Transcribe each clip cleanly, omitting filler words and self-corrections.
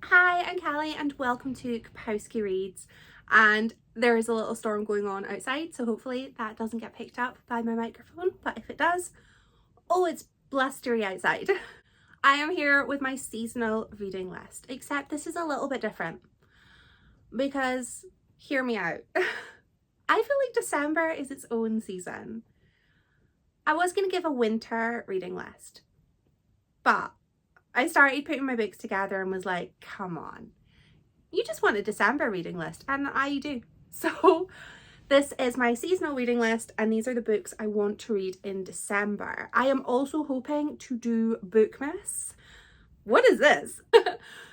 Hi, I'm Callie and welcome to Kapowski Reads. And there is a little storm going on outside, so hopefully that doesn't get picked up by my microphone, but if it does, oh, it's blustery outside. I am here with my seasonal reading list, except this is a little bit different because, hear me out, I feel like December is its own season. I was going to give a winter reading list, but I started putting my books together and was like, come on, you just want a December reading list, and I do. So this is my seasonal reading list, and these are the books I want to read in December. I am also hoping to do Bookmas. What is this?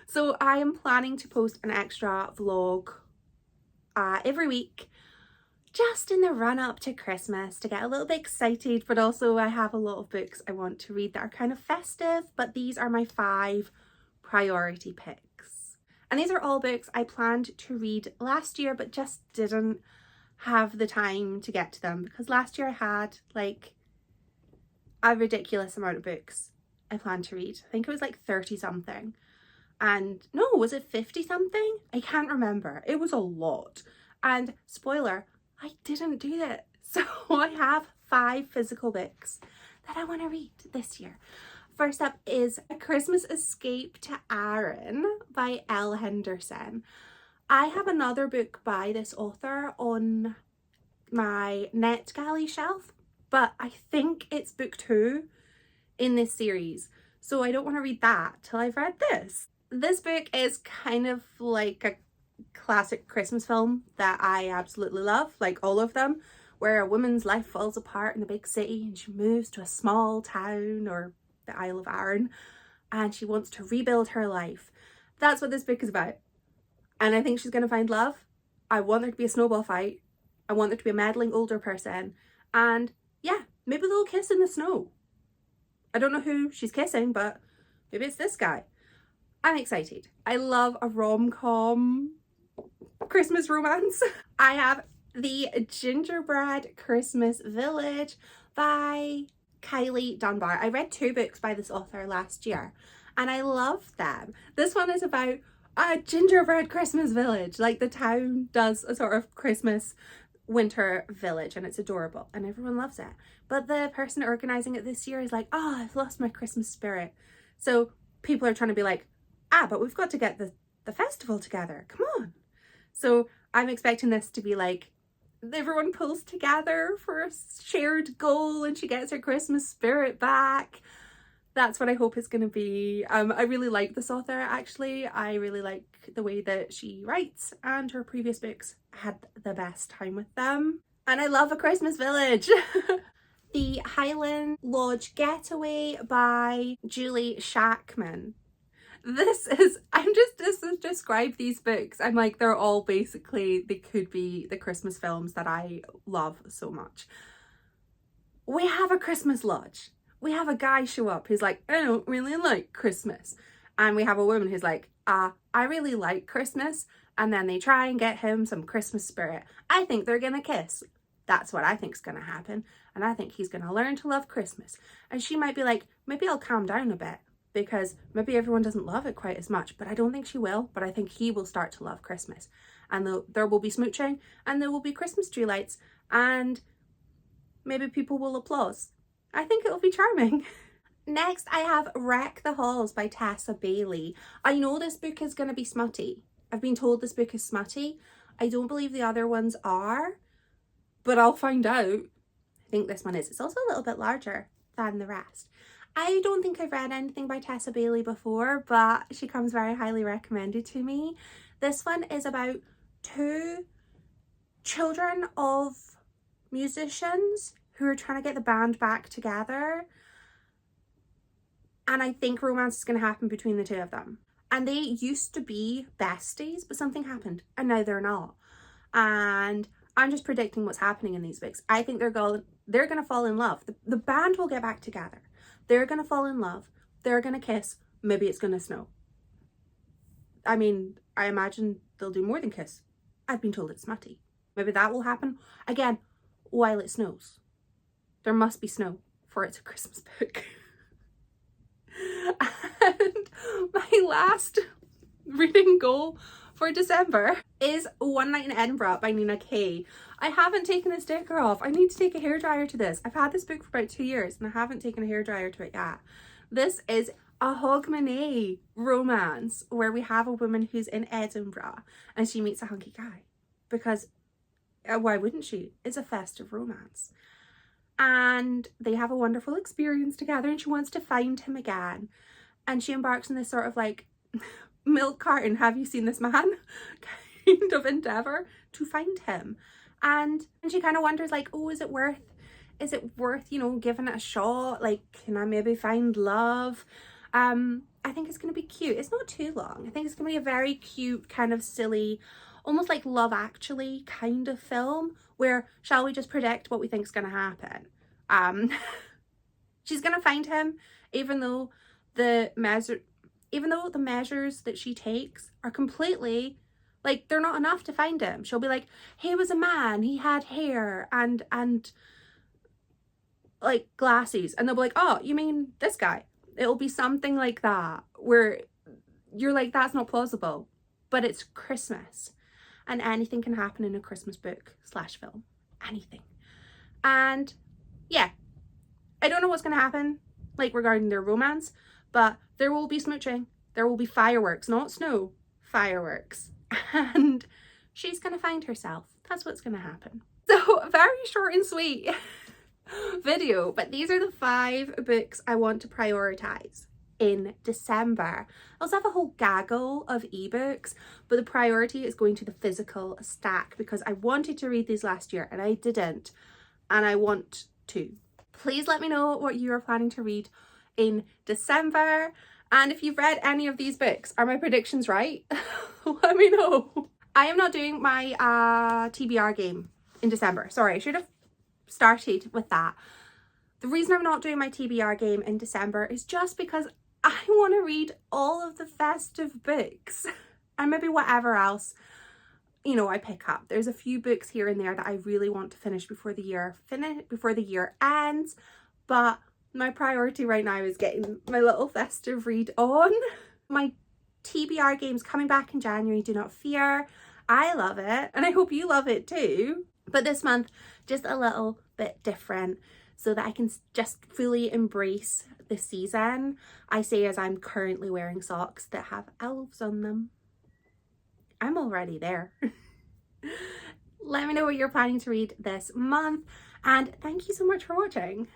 So I am planning to post an extra vlog every week, just in the run up to Christmas, to get a little bit excited, but also I have a lot of books I want to read that are kind of festive, but these are my 5 priority picks. And these are all books I planned to read last year, but just didn't have the time to get to them because last year I had like a ridiculous amount of books I planned to read. I think it was like 30 something. And no, was it 50 something? I can't remember. It was a lot. And spoiler, I didn't do it. So I have 5 physical books that I want to read this year. First up is A Christmas Escape to Arran by Elle Henderson. I have another book by this author on my NetGalley shelf, but I think it's book 2 in this series. So I don't want to read that till I've read this. This book is kind of like a classic Christmas film that I absolutely love, like all of them, where a woman's life falls apart in the big city and she moves to a small town or the Isle of Arran and she wants to rebuild her life. That's what this book is about. And I think she's going to find love. I want there to be a snowball fight. I want there to be a meddling older person. And yeah, maybe they'll kiss in the snow. I don't know who she's kissing, but maybe it's this guy. I'm excited. I love a rom-com Christmas romance. I have The Gingerbread Christmas Village by Kylie Dunbar. I read 2 books by this author last year and I loved them. This one is about a gingerbread Christmas village. Like the town does a sort of Christmas winter village and it's adorable and everyone loves it. But the person organising it this year is like, oh, I've lost my Christmas spirit. So people are trying to be like, but we've got to get the festival together. Come on. So I'm expecting this to be like everyone pulls together for a shared goal and she gets her Christmas spirit back. That's what I hope it's going to be. I really like this author actually. I really like the way that she writes and her previous books had the best time with them. And I love A Christmas Village. The Highland Lodge Getaway by Julie Shackman. This is describe these books. I'm like, they're all basically, they could be the Christmas films that I love so much. We have a Christmas lodge. We have a guy show up who's like, I don't really like Christmas. And we have a woman who's like, I really like Christmas. And then they try and get him some Christmas spirit. I think they're gonna kiss. That's what I think's gonna happen. And I think he's gonna learn to love Christmas. And she might be like, maybe I'll calm down a bit, because maybe everyone doesn't love it quite as much, but I don't think she will, but I think he will start to love Christmas. And there will be smooching, and there will be Christmas tree lights, and maybe people will applaud. I think it'll be charming. Next, I have Wreck the Halls by Tessa Bailey. I know this book is going to be smutty. I've been told this book is smutty. I don't believe the other ones are, but I'll find out. I think this one is. It's also a little bit larger than the rest. I don't think I've read anything by Tessa Bailey before, but she comes very highly recommended to me. This one is about 2 children of musicians who are trying to get the band back together. And I think romance is going to happen between the 2 of them. And they used to be besties, but something happened and now they're not. And I'm just predicting what's happening in these books. I think they're going to fall in love. The band will get back together. They're going to fall in love. They're going to kiss. Maybe it's going to snow. I mean, I imagine they'll do more than kiss. I've been told it's smutty. Maybe that will happen. Again, while it snows. There must be snow for it's a Christmas book. And my last reading goal for December is One Night in Edinburgh by Nina Kay. I haven't taken the sticker off. I need to take a hairdryer to this. I've had this book for about 2 years and I haven't taken a hairdryer to it yet. This is a hogmanay romance where we have a woman who's in Edinburgh and she meets a hunky guy because why wouldn't she? It's a festive romance. And they have a wonderful experience together and she wants to find him again. And she embarks on this sort of like milk carton, have you seen this man kind of endeavour to find him. And she kind of wonders like, oh, is it worth, you know, giving it a shot? Like, can I maybe find love? I think it's going to be cute. It's not too long. I think it's going to be a very cute, kind of silly, almost like Love Actually kind of film where shall we just predict what we think is going to happen? She's going to find him even though the measures that she takes are completely like, they're not enough to find him. She'll be like, he was a man, he had hair and like glasses, and they'll be like, oh, you mean this guy? It'll be something like that where you're like, that's not plausible, but it's Christmas and anything can happen in a Christmas book / film, anything. And yeah, I don't know what's going to happen like regarding their romance, but there will be smooching, there will be fireworks, not snow, fireworks, and she's going to find herself. That's what's going to happen. So very short and sweet video, but these are the 5 books I want to prioritize in December. I also have a whole gaggle of ebooks, but the priority is going to the physical stack because I wanted to read these last year and I didn't, and I want to. Please let me know what you are planning to read in December, and if you've read any of these books, are my predictions right? Let me know. I am not doing my TBR game in December. Sorry, I should have started with that. The reason I'm not doing my TBR game in December is just because I want to read all of the festive books and maybe whatever else, you know, I pick up. There's a few books here and there that I really want to finish before the year ends, but my priority right now is getting my little festive read on. My TBR game's coming back in January, do not fear. I love it and I hope you love it too. But this month, just a little bit different so that I can just fully embrace the season. I say as I'm currently wearing socks that have elves on them. I'm already there. Let me know what you're planning to read this month and thank you so much for watching.